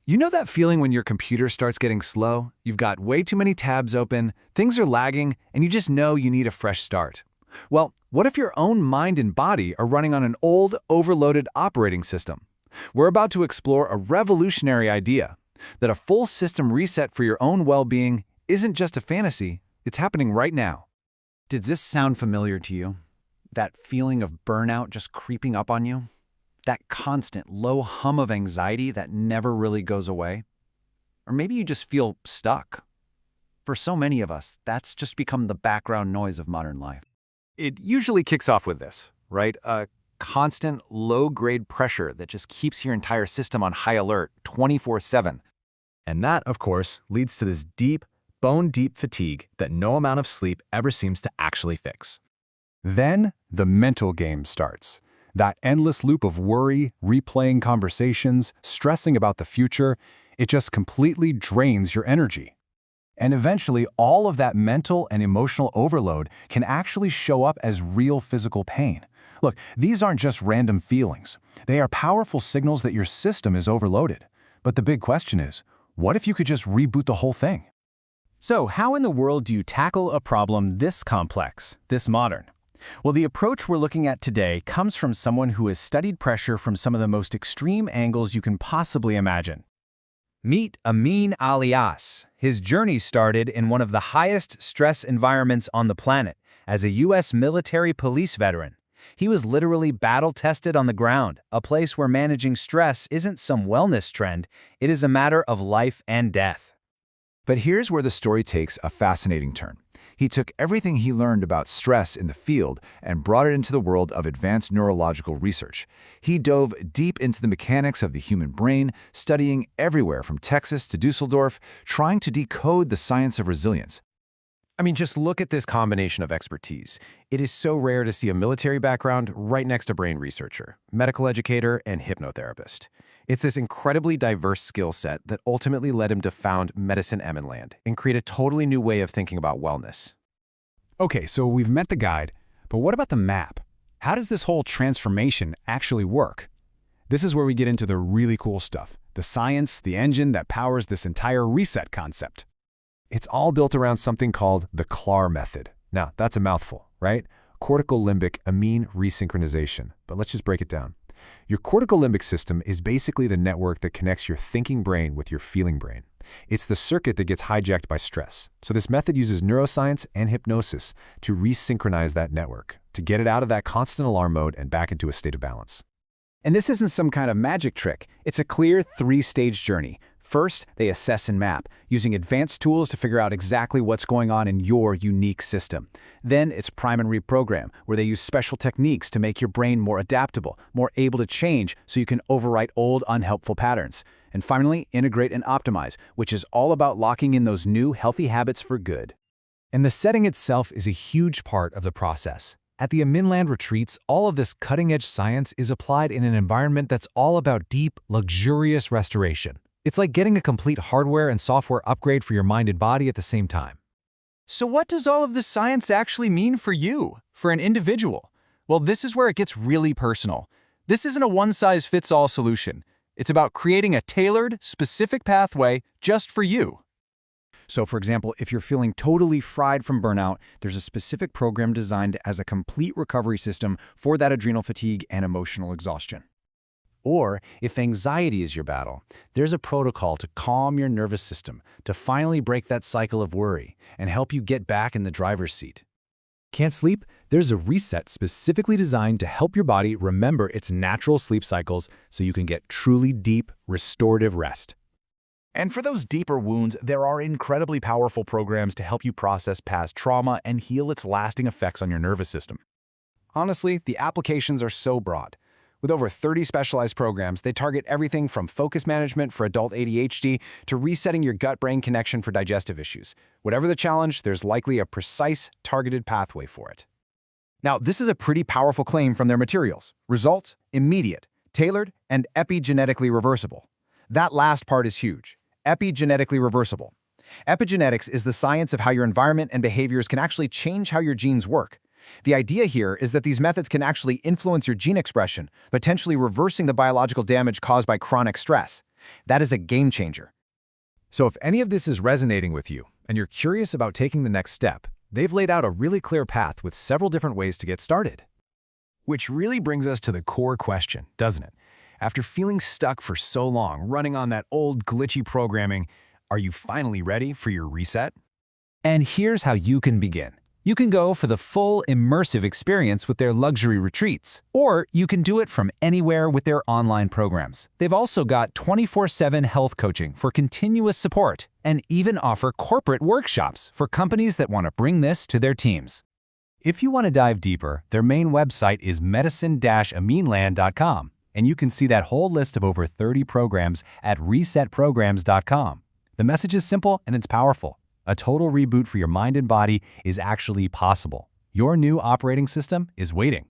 You know that feeling when your computer starts getting slow? You've got way too many tabs open, things are lagging, and you just know you need a fresh start. Well, what if your own mind and body are running on an old, overloaded operating system? We're about to explore a revolutionary idea, that a full system reset for your own well-being isn't just a fantasy, it's happening right now. Did this sound familiar to you? That feeling of burnout just creeping up on you? That constant low hum of anxiety that never really goes away? Or maybe you just feel stuck. For so many of us, that's just become the background noise of modern life. It usually kicks off with this, right? A constant low-grade pressure that just keeps your entire system on high alert 24/7. And that, of course, leads to this deep, bone-deep fatigue that no amount of sleep ever seems to actually fix. Then the mental game starts. That endless loop of worry, replaying conversations, stressing about the future, it just completely drains your energy. And eventually, all of that mental and emotional overload can actually show up as real physical pain. Look, these aren't just random feelings. They are powerful signals that your system is overloaded. But the big question is, what if you could just reboot the whole thing? So how in the world do you tackle a problem this complex, this modern? Well, the approach we're looking at today comes from someone who has studied pressure from some of the most extreme angles you can possibly imagine. Meet Amin Alias. His journey started in one of the highest stress environments on the planet, as a U.S. military police veteran. He was literally battle-tested on the ground, a place where managing stress isn't some wellness trend, it is a matter of life and death. But here's where the story takes a fascinating turn. He took everything he learned about stress in the field and brought it into the world of advanced neurological research. He dove deep into the mechanics of the human brain, studying everywhere from Texas to Dusseldorf, trying to decode the science of resilience. I mean, just look at this combination of expertise. It is so rare to see a military background right next to brain researcher, medical educator, and hypnotherapist. It's this incredibly diverse skill set that ultimately led him to found Medicine Eminland and create a totally new way of thinking about wellness. Okay, so we've met the guide, but what about the map? How does this whole transformation actually work? This is where we get into the really cool stuff, the science, the engine that powers this entire reset concept. It's all built around something called the CLAR method. Now, that's a mouthful, right? Cortical limbic amine resynchronization. But let's just break it down. Your cortical limbic system is basically the network that connects your thinking brain with your feeling brain. It's the circuit that gets hijacked by stress. So this method uses neuroscience and hypnosis to resynchronize that network, to get it out of that constant alarm mode and back into a state of balance. And this isn't some kind of magic trick. It's a clear three-stage journey. First, they assess and map, using advanced tools to figure out exactly what's going on in your unique system. Then it's prime and reprogram, where they use special techniques to make your brain more adaptable, more able to change so you can overwrite old, unhelpful patterns. And finally, integrate and optimize, which is all about locking in those new, healthy habits for good. And the setting itself is a huge part of the process. At the Aminland retreats, all of this cutting-edge science is applied in an environment that's all about deep, luxurious restoration. It's like getting a complete hardware and software upgrade for your mind and body at the same time. So what does all of this science actually mean for you, for an individual? Well, this is where it gets really personal. This isn't a one-size-fits-all solution. It's about creating a tailored, specific pathway just for you. So, for example, if you're feeling totally fried from burnout, there's a specific program designed as a complete recovery system for that adrenal fatigue and emotional exhaustion. Or, if anxiety is your battle, there's a protocol to calm your nervous system, to finally break that cycle of worry and help you get back in the driver's seat. Can't sleep? There's a reset specifically designed to help your body remember its natural sleep cycles so you can get truly deep, restorative rest. And for those deeper wounds, there are incredibly powerful programs to help you process past trauma and heal its lasting effects on your nervous system. Honestly, the applications are so broad. With over 30 specialized programs, they target everything from focus management for adult ADHD to resetting your gut-brain connection for digestive issues. Whatever the challenge, there's likely a precise, targeted pathway for it. Now, this is a pretty powerful claim from their materials. Results: immediate, tailored, and epigenetically reversible. That last part is huge. Epigenetically reversible. Epigenetics is the science of how your environment and behaviors can actually change how your genes work. The idea here is that these methods can actually influence your gene expression, potentially reversing the biological damage caused by chronic stress. That is a game changer. So if any of this is resonating with you and you're curious about taking the next step, they've laid out a really clear path with several different ways to get started. Which really brings us to the core question, doesn't it? After feeling stuck for so long, running on that old glitchy programming, are you finally ready for your reset? And here's how you can begin. You can go for the full immersive experience with their luxury retreats, or you can do it from anywhere with their online programs. They've also got 24/7 health coaching for continuous support and even offer corporate workshops for companies that want to bring this to their teams. If you want to dive deeper, their main website is medicine-aminland.com, and you can see that whole list of over 30 programs at resetprograms.com. The message is simple and it's powerful. A total reboot for your mind and body is actually possible. Your new operating system is waiting.